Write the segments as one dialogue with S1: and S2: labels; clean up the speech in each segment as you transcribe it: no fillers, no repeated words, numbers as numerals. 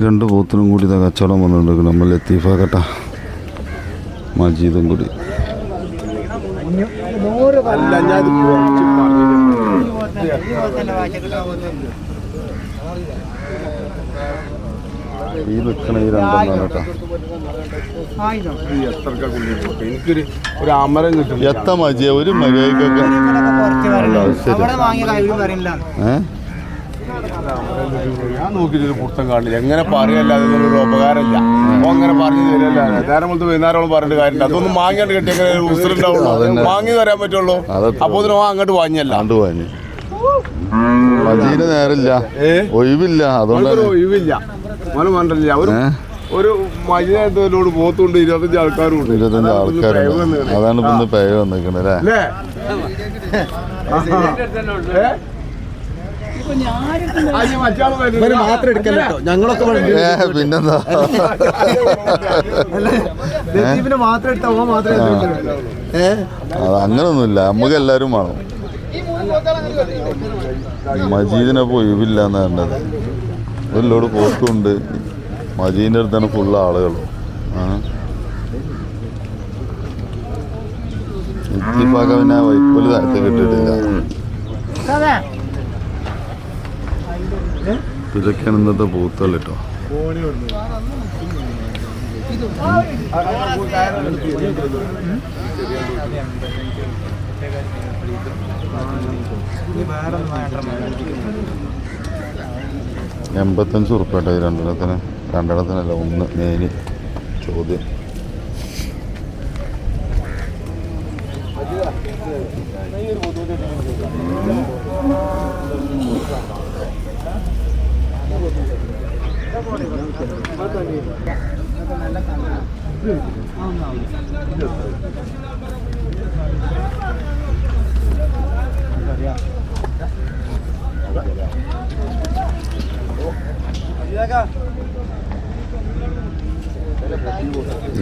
S1: രണ്ട് പോത്തിനും കൂടി ഇതാ കച്ചവടം വന്നിട്ടുണ്ട്. നമ്മൾ ലത്തീഫാക്കട്ട മജീദും കൂടി. ഈ നിൽക്കണ ഈ രണ്ടെണ്ണം കേട്ടോ. എത്ര മജിയ ഒരു മര്യാദക്കൊക്കെ
S2: ഞാൻ നോക്കിയിട്ടൊരു പുറത്തം കാണില്ല. എങ്ങനെ പറയല്ല, അതിനൊരു ഉപകാരമില്ല. അപ്പൊ അങ്ങനെ പറഞ്ഞു തരല്ല. നേരം മുതൽ വൈകുന്നേരം പറഞ്ഞിട്ട് കാര്യമില്ല. അതൊന്നും വാങ്ങിയാണ്ട് കിട്ടി എങ്ങനെ ഉത്തരവുണ്ടാവുള്ളൂ. വാങ്ങി തരാൻ പറ്റുള്ളൂ. അപ്പൊ അങ്ങോട്ട് വാങ്ങിയല്ല.
S1: മജീന് നേരില്ല, ഒഴിവില്ല. അതുകൊണ്ട്
S2: ഒഴിവില്ല, മോനെ മണ്ടല്ല. ഒരു മജിനോട് പോത്തുണ്ട് 25 ആൾക്കാരും ഉണ്ട്.
S1: 25 ആൾക്കാരുണ്ട്. അതാണ് ഇന്ന് പേ വന്നിരിക്കണത് അല്ലേ?
S2: ഞങ്ങളൊക്കെ
S1: പിന്നെന്താ അങ്ങനൊന്നുമില്ല. നമുക്ക് എല്ലാരും വേണം. മജീദിനപ്പോ ഒഴിവില്ല എന്ന് പറഞ്ഞത്. ഒരു ലോഡ് പോത്തുണ്ട്. മജീദിന്റെ അടുത്താണ് ഫുള്ള് ആളുകളും. ഇത്തിപ്പാക്ക പിന്നെ വൈക്കോല് താഴത്ത് കിട്ടിയിട്ടില്ല. ഇതൊക്കെയാണ് ഇന്നത്തെ പൂത്തുകൾ കേട്ടോ. $85 രണ്ടെണ്ണത്തിന്. രണ്ടെണ്ണത്തിനല്ല, ഒന്ന് മെയിന് ചോദ്യം.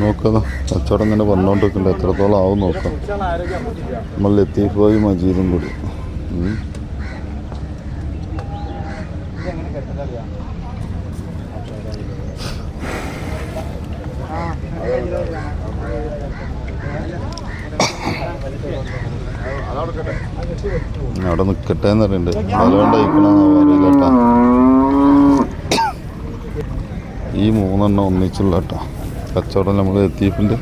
S1: നോക്കാം, കച്ചവടം ഇങ്ങനെ വന്നുകൊണ്ടിരിക്കുന്നുണ്ട്. എത്രത്തോളം ആവും നോക്കാം. നമ്മൾ ലത്തീഫ് ഭായി മജീദും കൂടി. അവിടെ നിൽക്കട്ടെ എന്ന് പറയുന്നുണ്ട്. ബലമുണ്ടായിക്കണമെന്നാ അറിയില്ല കേട്ടാ. ഈ 3 ഒന്നിച്ചുള്ള കേട്ടോ കച്ചവടം നമ്മൾ ലത്തീഫിൻ്റെ.